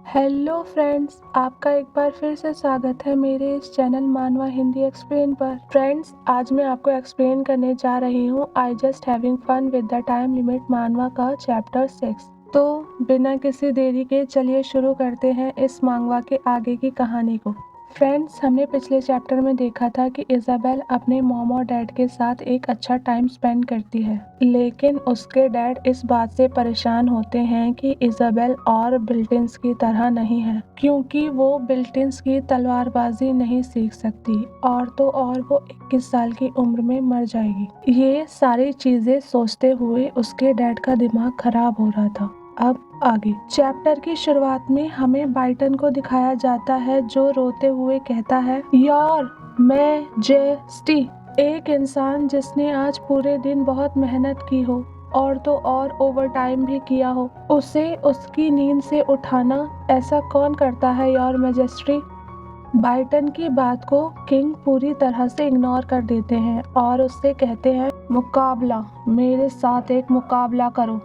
Hello friends, आपका एक बार फिर से स्वागत है मेरे इस चैनल मानवा हिंदी एक्सप्लेन पर। फ्रेंड्स, आज मैं आपको एक्सप्लेन करने जा रही हूँ I just having fun with the time limit मानवा का चैप्टर 6। तो बिना किसी देरी के चलिए शुरू करते हैं इस मांगवा के आगे की कहानी को। फ्रेंड्स, हमने पिछले चैप्टर में देखा था कि इजाबेल अपने मॉम और डैड के साथ एक अच्छा टाइम स्पेंड करती है, लेकिन उसके डैड इस बात से परेशान होते हैं कि इजाबेल और बिल्टिंस की तरह नहीं है, क्योंकि वो बिल्टिंस की तलवारबाजी नहीं सीख सकती और तो और वो 21 साल की उम्र में मर जाएगी। ये सारी चीजें सोचते हुए उसके डैड का दिमाग खराब हो रहा था। अब आगे चैप्टर की शुरुआत में हमें बाइटन को दिखाया जाता है जो रोते हुए कहता है, यार मैं जेस्टी, एक इंसान जिसने आज पूरे दिन बहुत मेहनत की हो और तो और ओवर टाइम भी किया हो, उसे उसकी नींद से उठाना ऐसा कौन करता है योर मैजेस्टी। बाइटन की बात को किंग पूरी तरह से इग्नोर कर देते हैं और उससे कहते हैं, मुकाबला, मेरे साथ एक मुकाबला करो।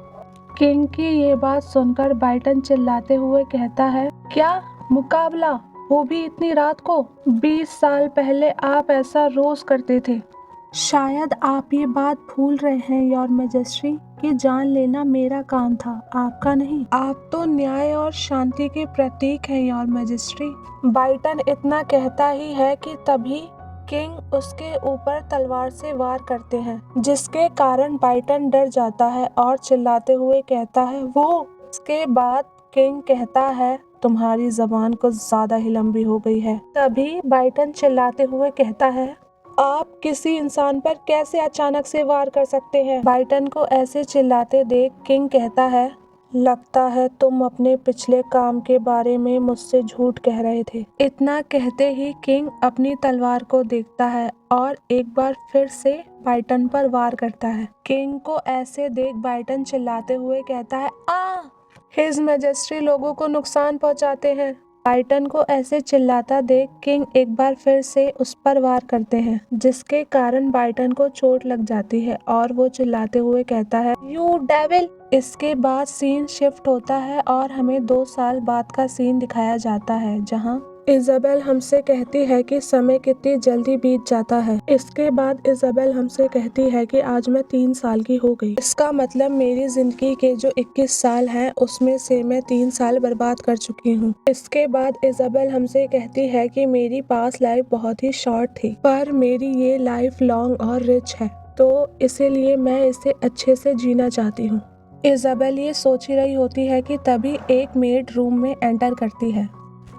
किंग की ये बात सुनकर बाइटन चिल्लाते हुए कहता है, क्या मुकाबला, वो भी इतनी रात को? 20 साल पहले आप ऐसा रोज करते थे। शायद आप ये बात भूल रहे हैं योर मैजेस्टी कि जान लेना मेरा काम था, आपका नहीं। आप तो न्याय और शांति के प्रतीक हैं योर मैजेस्टी। बाइटन इतना कहता ही है कि तभी किंग उसके ऊपर तलवार से वार करते हैं, जिसके कारण बाइटन डर जाता है और चिल्लाते हुए कहता है, वो। इसके बाद किंग कहता है, तुम्हारी जबान कुछ ज्यादा ही लंबी हो गई है। तभी बाइटन चिल्लाते हुए कहता है, आप किसी इंसान पर कैसे अचानक से वार कर सकते हैं। बाइटन को ऐसे चिल्लाते देख किंग कहता है, लगता है तुम अपने पिछले काम के बारे में मुझसे झूठ कह रहे थे। इतना कहते ही किंग अपनी तलवार को देखता है और एक बार फिर से बाइटन पर वार करता है। किंग को ऐसे देख बाइटन चिल्लाते हुए कहता है, हिज मैजेस्टी लोगों को नुकसान पहुंचाते हैं। बाइटन को ऐसे चिल्लाता देख किंग एक बार फिर से उस पर वार करते हैं, जिसके कारण बाइटन को चोट लग जाती है और वो चिल्लाते हुए कहता है, यू डेविल। इसके बाद सीन शिफ्ट होता है और हमें 2 साल बाद का सीन दिखाया जाता है, जहां इजाबेल हमसे कहती है कि समय कितनी जल्दी बीत जाता है। इसके बाद इजाबेल हमसे कहती है कि आज मैं 3 साल की हो गई। इसका मतलब मेरी जिंदगी के जो 21 साल हैं उसमें से मैं 3 साल बर्बाद कर चुकी हूँ। इसके बाद इजाबेल हमसे कहती है कि मेरी पास्ट लाइफ बहुत ही शॉर्ट थी, पर मेरी ये लाइफ लॉन्ग और रिच है, तो इसीलिए मैं इसे अच्छे से जीना चाहती हूँ। इजाबेल ये सोच ही रही होती है कि तभी एक मेड रूम में एंटर करती है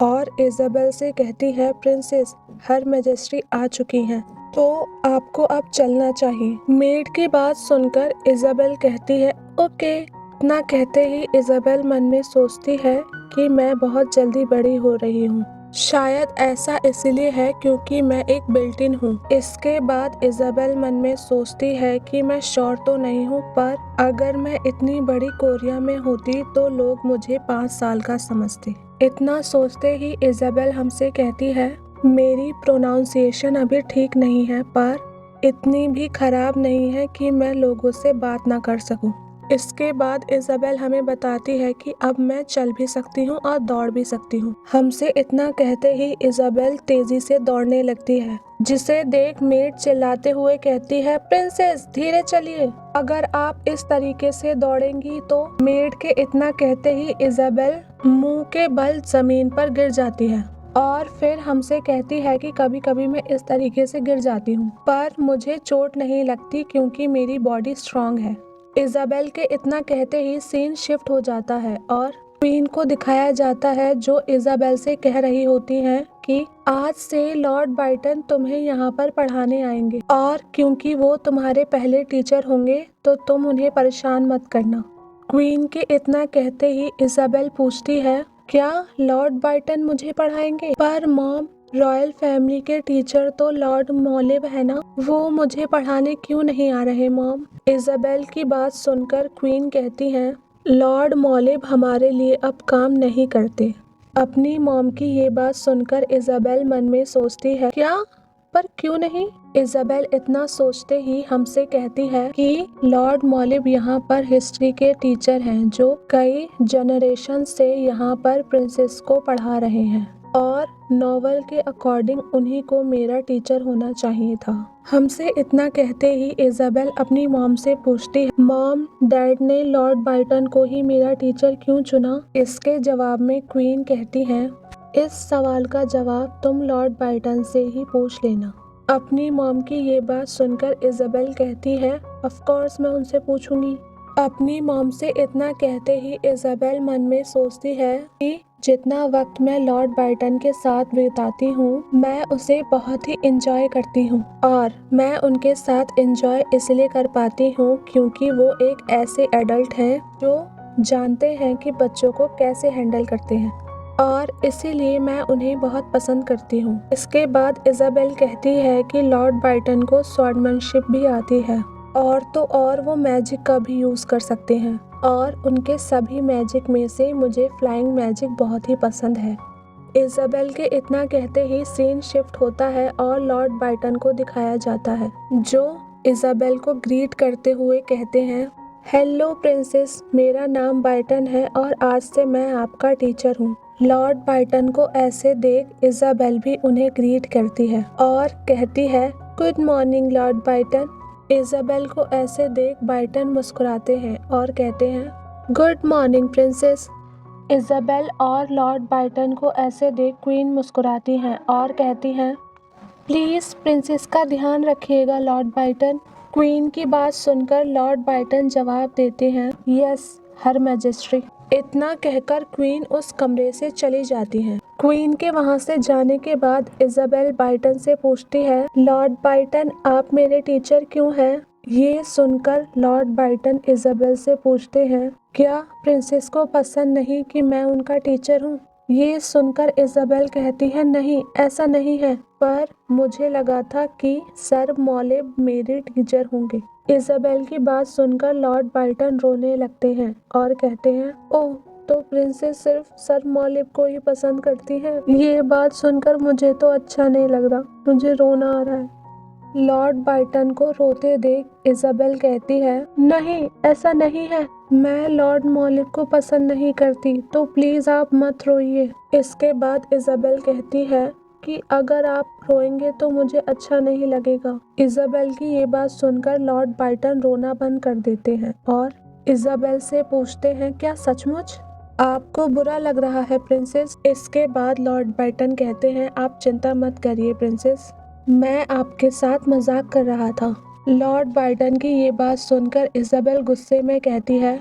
और इजाबेल से कहती है, प्रिंसेस, हर मैजेस्टी आ चुकी हैं, तो आपको अब चलना चाहिए। मेड की बात सुनकर इजाबेल कहती है, ओके। इतना कहते ही इजाबेल मन में सोचती है कि मैं बहुत जल्दी बड़ी हो रही हूँ। शायद ऐसा इसलिए है क्योंकि मैं एक बिल्टिन हूँ। इसके बाद इजाबेल मन में सोचती है कि मैं श्योर तो नहीं हूँ, पर अगर मैं इतनी बड़ी कोरिया में होती तो लोग मुझे 5 साल का समझते। इतना सोचते ही इजाबेल हमसे कहती है, मेरी प्रोनाउंसिएशन अभी ठीक नहीं है, पर इतनी भी खराब नहीं है कि मैं लोगों से बात ना कर सकूं। इसके बाद इजाबेल हमें बताती है कि अब मैं चल भी सकती हूँ और दौड़ भी सकती हूँ। हमसे इतना कहते ही इजाबेल तेजी से दौड़ने लगती है, जिसे देख मेड चिल्लाते हुए कहती है, प्रिंसेस, धीरे चलिए, अगर आप इस तरीके से दौड़ेंगी तो। मेड के इतना कहते ही इजाबेल मुंह के बल जमीन पर गिर जाती है और फिर हमसे कहती है कि कभी कभी मैं इस तरीके से गिर जाती हूँ, पर मुझे चोट नहीं लगती क्योंकि मेरी बॉडी स्ट्रांग है। इजाबेल के इतना कहते ही सीन शिफ्ट हो जाता है और क्वीन को दिखाया जाता है, जो इजाबेल से कह रही होती हैं कि आज से लॉर्ड बाइटन तुम्हें यहाँ पर पढ़ाने आएंगे और क्योंकि वो तुम्हारे पहले टीचर होंगे तो तुम उन्हें परेशान मत करना। क्वीन के इतना कहते ही इजाबेल पूछती है, क्या लॉर्ड बाइटन मुझे पढ़ाएंगे? पर मॉम, रॉयल फैमिली के टीचर तो लॉर्ड मॉलिव है ना, वो मुझे पढ़ाने क्यों नहीं आ रहे मॉम? इजाबेल की बात सुनकर क्वीन कहती हैं, लॉर्ड मॉलिव हमारे लिए अब काम नहीं करते। अपनी मॉम की ये बात सुनकर इजाबेल मन में सोचती है, क्या? पर क्यों नहीं? इजाबेल इतना सोचते ही हमसे कहती है कि लॉर्ड मॉलिब यहाँ पर हिस्ट्री के टीचर हैं जो कई जनरेशन से यहाँ पर प्रिंसेस को पढ़ा रहे हैं और नॉवल के अकॉर्डिंग उन्हीं को मेरा टीचर होना चाहिए था। हमसे इतना कहते ही इजाबेल अपनी मॉम से पूछती है, मॉम डैड ने लॉर्ड बाइटन को ही मेरा टीचर क्यों चुना? इसके जवाब में क्वीन कहती है, इस सवाल का जवाब तुम लॉर्ड बाइटन से ही पूछ लेना। अपनी मॉम की ये बात सुनकर इजाबेल कहती है, ऑफ कोर्स मैं उनसे पूछूंगी। अपनी मॉम से इतना कहते ही इजाबेल मन में सोचती है कि जितना वक्त मैं लॉर्ड बाइटन के साथ बिताती हूँ मैं उसे बहुत ही इंजॉय करती हूँ और मैं उनके साथ इंजॉय इसलिए कर पाती हूँ क्योंकि वो एक ऐसे एडल्ट हैं जो जानते हैं कि बच्चों को कैसे हैंडल करते हैं और इसीलिए मैं उन्हें बहुत पसंद करती हूँ। इसके बाद इजाबेल कहती है कि लॉर्ड बाइटन को स्वॉर्डमैनशिप भी आती है और तो और वो मैजिक का भी यूज़ कर सकते हैं और उनके सभी मैजिक में से मुझे फ्लाइंग मैजिक बहुत ही पसंद है। इजाबेल के इतना कहते ही सीन शिफ्ट होता है और लॉर्ड बाइटन को दिखाया जाता है जो इजाबेल को ग्रीट करते हुए कहते हैं, हेलो प्रिंसेस, मेरा नाम बाइटन है और आज से मैं आपका टीचर हूँ। लॉर्ड बाइटन को ऐसे देख इजाबेल भी उन्हें ग्रीट करती है और कहती है, गुड मॉर्निंग लॉर्ड बाइटन। इजाबेल को ऐसे देख बाइटन मुस्कुराते हैं और कहते हैं, गुड मॉर्निंग प्रिंसेस। इजाबेल और लॉर्ड बाइटन को ऐसे देख क्वीन मुस्कुराती हैं और कहती हैं, प्लीज़ प्रिंसेस का ध्यान रखिएगा लॉर्ड बाइटन। क्वीन की बात सुनकर लॉर्ड बाइटन जवाब देते हैं, यस हर मैजेस्टी। इतना कहकर क्वीन उस कमरे से चली जाती हैं। क्वीन के वहां से जाने के बाद इजाबेल बाइटन से पूछती है, लॉर्ड बाइटन आप मेरे टीचर क्यों हैं? ये सुनकर लॉर्ड बाइटन इजाबेल से पूछते हैं, क्या प्रिंसेस को पसंद नहीं कि मैं उनका टीचर हूँ? ये सुनकर इजाबेल कहती है, नहीं ऐसा नहीं है, पर मुझे लगा था कि सर मॉलिब मेरे टीचर होंगे। इजाबेल की बात सुनकर लॉर्ड बाइटन रोने लगते हैं और कहते हैं, ओह तो प्रिंसेस सिर्फ सर मॉलिब को ही पसंद करती है। ये बात सुनकर मुझे तो अच्छा नहीं लग रहा, मुझे रोना आ रहा है। लॉर्ड बाइटन को रोते देख इजाबेल कहती है, नहीं ऐसा नहीं है, मैं लॉर्ड मॉलिब को पसंद नहीं करती, तो प्लीज आप मत रोइए। इसके बाद इजाबेल कहती है कि अगर आप रोएंगे तो मुझे अच्छा नहीं लगेगा। इजाबेल की ये बात सुनकर लॉर्ड बाइटन रोना बंद कर देते हैं और इजाबेल से पूछते हैं, क्या सचमुच आपको बुरा लग रहा है प्रिंसेस? इसके बाद लॉर्ड बाइटन कहते हैं, आप चिंता मत करिए प्रिंसेस, मैं आपके साथ मजाक कर रहा था। लॉर्ड बाइटन की ये बात सुनकर इजाबेल गुस्से में कहती है,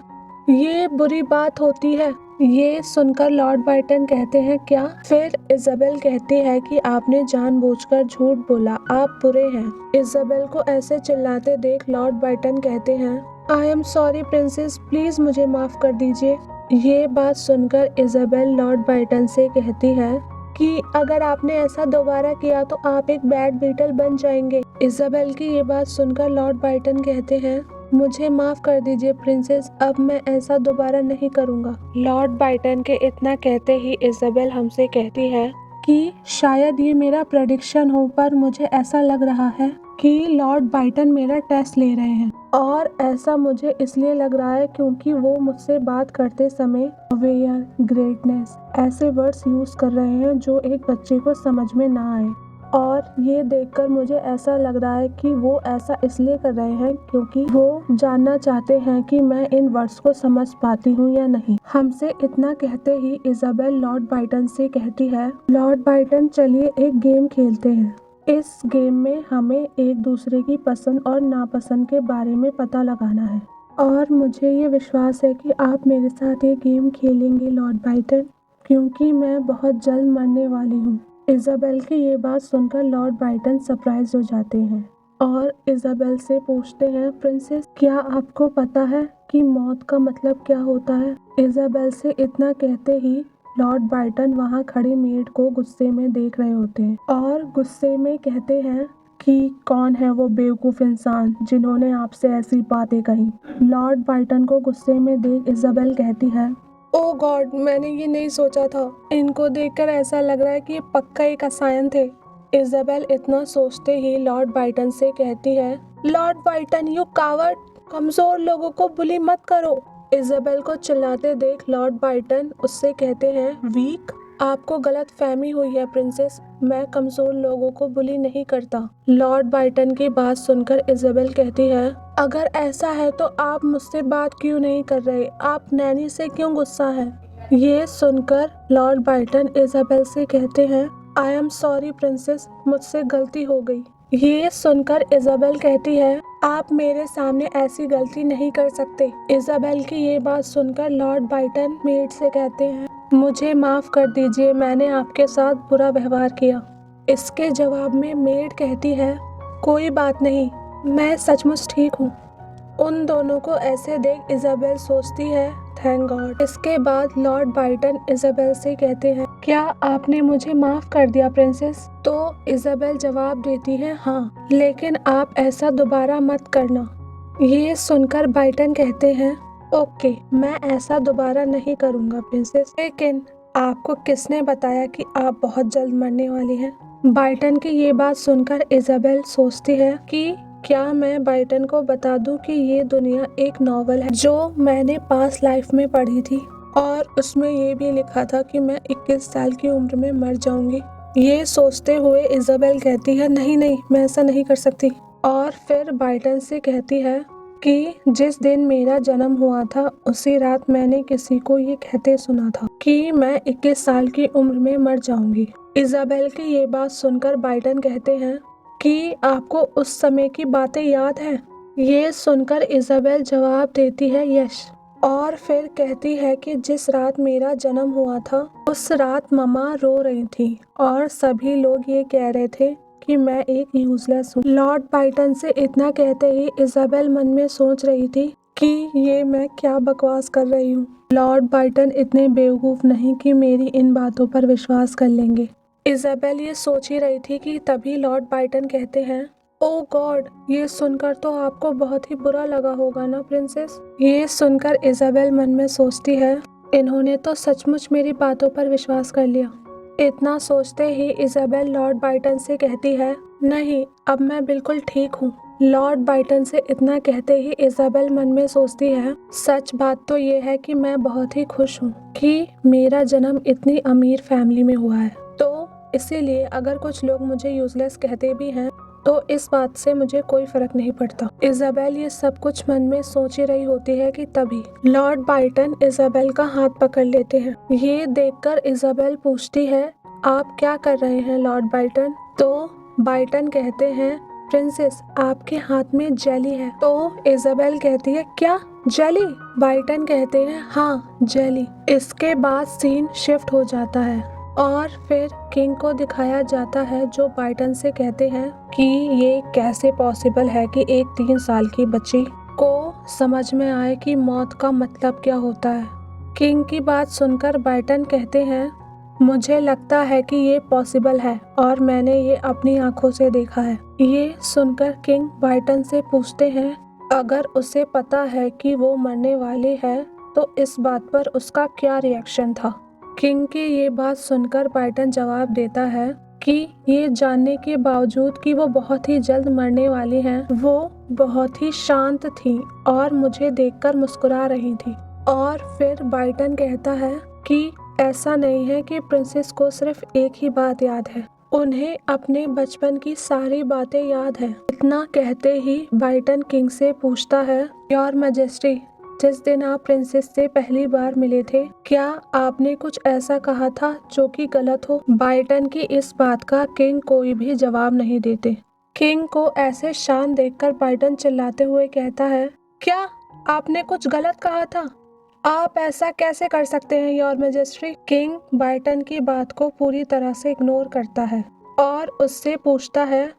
ये बुरी बात होती है। ये सुनकर लॉर्ड बाइटन कहते हैं, क्या? फिर इजाबेल कहती है कि आपने जानबूझकर झूठ बोला, आप बुरे हैं। इजाबेल को ऐसे चिल्लाते देख लॉर्ड बाइटन कहते हैं, I am sorry princess, please मुझे माफ कर दीजिए। ये बात सुनकर इजाबेल लॉर्ड बाइटन से कहती है कि अगर आपने ऐसा दोबारा किया तो आप एक बैड बीटल बन जाएंगे। इजाबेल की ये बात सुनकर लॉर्ड बाइटन कहते हैं, मुझे माफ कर दीजिए प्रिंसेस, अब मैं ऐसा दोबारा नहीं करूंगा। लॉर्ड बाइटन के इतना कहते ही इजाबेल हमसे कहती है कि शायद ये मेरा प्रेडिक्शन हो, पर मुझे ऐसा लग रहा है कि लॉर्ड बाइटन मेरा टेस्ट ले रहे हैं और ऐसा मुझे इसलिए लग रहा है क्योंकि वो मुझसे बात करते समय वेयर ग्रेटनेस ऐसे वर्ड्स यूज कर रहे हैं जो एक बच्चे को समझ में ना आए और ये देखकर मुझे ऐसा लग रहा है कि वो ऐसा इसलिए कर रहे हैं क्योंकि वो जानना चाहते हैं कि मैं इन वर्ड्स को समझ पाती हूँ या नहीं। हमसे इतना कहते ही इजाबेल लॉर्ड बाइटन से कहती है, लॉर्ड बाइटन चलिए एक गेम खेलते हैं। इस गेम में हमें एक दूसरे की पसंद और नापसंद के बारे में पता लगाना है और मुझे ये विश्वास है कि आप मेरे साथ ये गेम खेलेंगे लॉर्ड बाइटन, क्योंकि मैं बहुत जल्द मरने वाली हूँ। इजाबेल की ये बात सुनकर लॉर्ड बाइटन सरप्राइज हो जाते हैं और इजाबेल से पूछते हैं, प्रिंसेस क्या आपको पता है कि मौत का मतलब क्या होता है? इजाबेल से इतना कहते ही लॉर्ड बाइटन वहाँ खड़ी मेड को गुस्से में देख रहे होते हैं और गुस्से में कहते हैं कि कौन है वो बेवकूफ इंसान जिन्होंने आपसे ऐसी बातें कही। लॉर्ड बाइटन को गुस्से में देख इजाबेल कहती है, ओ गॉड, मैंने ये नहीं सोचा था। इनको देखकर ऐसा लग रहा है कि ये पक्का एक असायन थे। इज़ाबेल इतना सोचते ही लॉर्ड बाइटन से कहती है, लॉर्ड बाइटन यू कावर्ड, कमजोर लोगों को बुली मत करो। इज़ाबेल को चिल्लाते देख लॉर्ड बाइटन उससे कहते हैं, वीक, आपको गलत फहमी हुई है प्रिंसेस, मैं कमजोर लोगों को बुली नहीं करता। लॉर्ड बाइटन की बात सुनकर इज़ाबेल कहती है, अगर ऐसा है तो आप मुझसे बात क्यों नहीं कर रहे, आप नैनी से क्यों गुस्सा है। ये सुनकर लॉर्ड बाइटन इज़ाबेल से कहते हैं, आई एम सॉरी प्रिंसेस, मुझसे गलती हो गई। ये सुनकर इज़ाबेल कहती है, आप मेरे सामने ऐसी गलती नहीं कर सकते। इज़ाबेल की ये बात सुनकर लॉर्ड बाइटन मेड से कहते हैं, मुझे माफ़ कर दीजिए, मैंने आपके साथ बुरा व्यवहार किया। इसके जवाब में मेड कहती है, कोई बात नहीं, मैं सचमुच ठीक हूँ। उन दोनों को ऐसे देख इज़ाबेल सोचती है, थैंक गॉड। इसके बाद लॉर्ड बाइटन इज़ाबेल से कहते हैं, क्या आपने मुझे माफ़ कर दिया प्रिंसेस। तो इज़ाबेल जवाब देती है, हाँ, लेकिन आप ऐसा दोबारा मत करना। ये सुनकर बाइटन कहते हैं, ओके, मैं ऐसा दोबारा नहीं करूँगा प्रिंसेस। लेकिन आपको किसने बताया कि आप बहुत जल्द मरने वाली हैं। बाइटन की ये बात सुनकर इज़ाबेल सोचती है कि क्या मैं बाइटन को बता दूं कि ये दुनिया एक नॉवल है जो मैंने पास्ट लाइफ में पढ़ी थी और उसमें ये भी लिखा था कि मैं 21 साल की उम्र में मर जाऊंगी। ये सोचते हुए इज़ाबेल कहती है, नहीं नहीं, मैं ऐसा नहीं कर सकती। और फिर बाइटन से कहती है कि जिस दिन मेरा जन्म हुआ था उसी रात मैंने किसी को ये कहते सुना था कि मैं 21 साल की उम्र में मर जाऊंगी। इज़ाबेल की ये बात सुनकर बाइटन कहते हैं कि आपको उस समय की बातें याद हैं। ये सुनकर इज़ाबेल जवाब देती है, यश। और फिर कहती है कि जिस रात मेरा जन्म हुआ था उस रात मम्मा रो रही थी और सभी लोग ये कह रहे थे कि मैं एक यूजलेस हूँ। लॉर्ड बाइटन से इतना कहते ही इज़ाबेल मन में सोच रही थी कि ये मैं क्या बकवास कर रही हूँ। लॉर्ड बाइटन इतने बेवकूफ़ नहीं कि मेरी इन बातों पर विश्वास कर लेंगे। इज़ाबेल ये सोच ही रही थी कि तभी लॉर्ड बाइटन कहते हैं, ओ गॉड, ये सुनकर तो आपको बहुत ही बुरा लगा होगा ना प्रिंसेस। ये सुनकर इज़ाबेल मन में सोचती है, इन्होंने तो सचमुच मेरी बातों पर विश्वास कर लिया। इतना सोचते ही इज़ाबेल लॉर्ड बाइटन से कहती है, नहीं, अब मैं बिल्कुल ठीक हूँ। लॉर्ड बाइटन से इतना कहते ही इज़ाबेल मन में सोचती है, सच बात तो ये है कि मैं बहुत ही खुश हूँ कि मेरा जन्म इतनी अमीर फैमिली में हुआ है। तो इसीलिए अगर कुछ लोग मुझे यूजलेस कहते भी हैं तो इस बात से मुझे कोई फर्क नहीं पड़ता। इज़ाबेल ये सब कुछ मन में सोच ही रही होती है कि तभी लॉर्ड बाइटन इज़ाबेल का हाथ पकड़ लेते हैं। ये देखकर इज़ाबेल पूछती है, आप क्या कर रहे हैं लॉर्ड बाइटन। तो बाइटन कहते हैं, प्रिंसेस, आपके हाथ में जेली है। तो इज़ाबेल कहती है, क्या जेली। बाइटन कहते हैं, हाँ, जेली। इसके बाद सीन शिफ्ट हो जाता है और फिर किंग को दिखाया जाता है जो बाइटन से कहते हैं कि ये कैसे पॉसिबल है कि एक 3 साल की बच्ची को समझ में आए कि मौत का मतलब क्या होता है। किंग की बात सुनकर बाइटन कहते हैं, मुझे लगता है कि ये पॉसिबल है और मैंने ये अपनी आंखों से देखा है। ये सुनकर किंग बाइटन से पूछते हैं, अगर उसे पता है कि वो मरने वाली है तो इस बात पर उसका क्या रिएक्शन था। किंग की ये बात सुनकर बाइटन जवाब देता है कि ये जानने के बावजूद कि वो बहुत ही जल्द मरने वाली हैं, वो बहुत ही शांत थी और मुझे देखकर मुस्कुरा रही थी। और फिर बाइटन कहता है कि ऐसा नहीं है कि प्रिंसेस को सिर्फ एक ही बात याद है, उन्हें अपने बचपन की सारी बातें याद है। इतना कहते ही बाइटन किंग से पूछता है, योर मैजेस्टी, जिस दिन आप प्रिंसेस से पहली बार मिले थे क्या आपने कुछ ऐसा कहा था जो कि गलत हो। बाइटन की इस बात का किंग कोई भी जवाब नहीं देते। किंग को ऐसे शांत देखकर बाइटन चिल्लाते हुए कहता है, क्या आपने कुछ गलत कहा था, आप ऐसा कैसे कर सकते हैं योर मैजेस्टी। किंग बाइटन की बात को पूरी तरह से इग्नोर करता है और उससे पूछता है,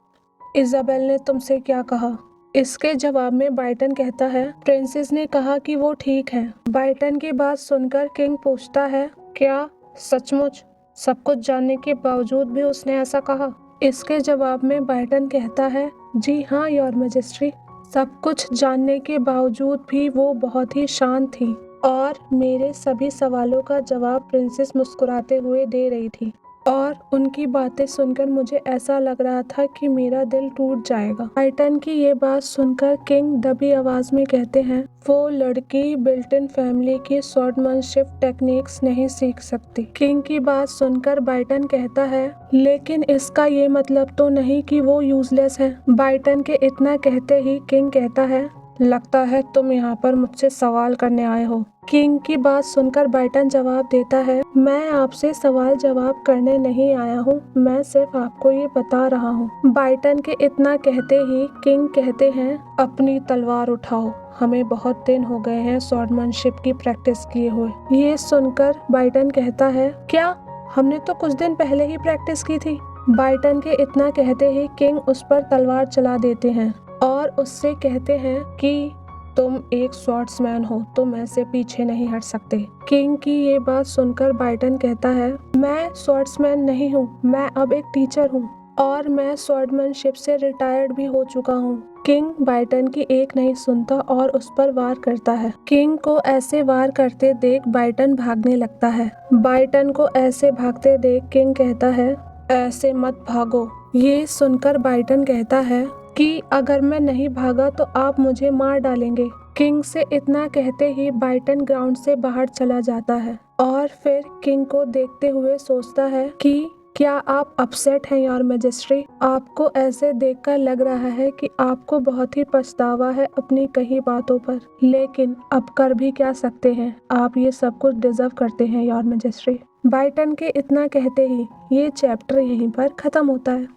इज़ाबेल ने तुमसे क्या कहा। इसके जवाब में बाइटन कहता है, प्रिंसेस ने कहा कि वो ठीक है। बाइटन की बात सुनकर किंग पूछता है, क्या सचमुच सब कुछ जानने के बावजूद भी उसने ऐसा कहा। इसके जवाब में बाइटन कहता है, जी हाँ योर मैजेस्टी, सब कुछ जानने के बावजूद भी वो बहुत ही शांत थी और मेरे सभी सवालों का जवाब प्रिंसेस मुस्कुराते हुए दे रही थी। और उनकी बातें सुनकर मुझे ऐसा लग रहा था कि मेरा दिल टूट जाएगा। बाइटन की ये बात सुनकर किंग दबी आवाज में कहते हैं, वो लड़की बिल्ट इन फैमिली की स्वॉर्डमैनशिप टेक्निक्स नहीं सीख सकती। किंग की बात सुनकर बाइटन कहता है, लेकिन इसका ये मतलब तो नहीं कि वो यूजलेस है। बाइटन के इतना कहते ही किंग कहता है, लगता है तुम यहाँ पर मुझसे सवाल करने आए हो। किंग की बात सुनकर बाइटन जवाब देता है, मैं आपसे सवाल जवाब करने नहीं आया हूँ, मैं सिर्फ आपको ये बता रहा हूँ। बाइटन के इतना कहते ही किंग कहते हैं, अपनी तलवार उठाओ, हमें बहुत दिन हो गए हैं स्वॉर्डमैनशिप की प्रैक्टिस किए हुए। ये सुनकर बाइटन कहता है, क्या हमने तो कुछ दिन पहले ही प्रैक्टिस की थी। बाइटन के इतना कहते ही किंग उस पर तलवार चला देते हैं और उससे कहते हैं कि तुम एक स्वॉर्ड्समैन हो, तुम ऐसे पीछे नहीं हट सकते। किंग की ये बात सुनकर बाइटन कहता है, मैं स्वॉर्ड्समैन नहीं हूँ, मैं अब एक टीचर हूँ और मैं स्वॉर्डमैनशिप से रिटायर्ड भी हो चुका हूँ। किंग बाइटन की एक नहीं सुनता और उस पर वार करता है। किंग को ऐसे वार करते देख बाइटन भागने लगता है। बाइटन को ऐसे भागते देख किंग कहता है, ऐसे मत भागो। ये सुनकर बाइटन कहता है कि अगर मैं नहीं भागा तो आप मुझे मार डालेंगे। किंग से इतना कहते ही बाइटन ग्राउंड से बाहर चला जाता है और फिर किंग को देखते हुए सोचता है कि क्या आप अपसेट हैं योर मैजेस्टी? आपको ऐसे देखकर लग रहा है कि आपको बहुत ही पछतावा है अपनी कही बातों पर, लेकिन अब कर भी क्या सकते हैं, आप ये सब कुछ डिजर्व करते हैं योर मैजेस्टी। बाइटन के इतना कहते ही ये चैप्टर यहीं पर खत्म होता है।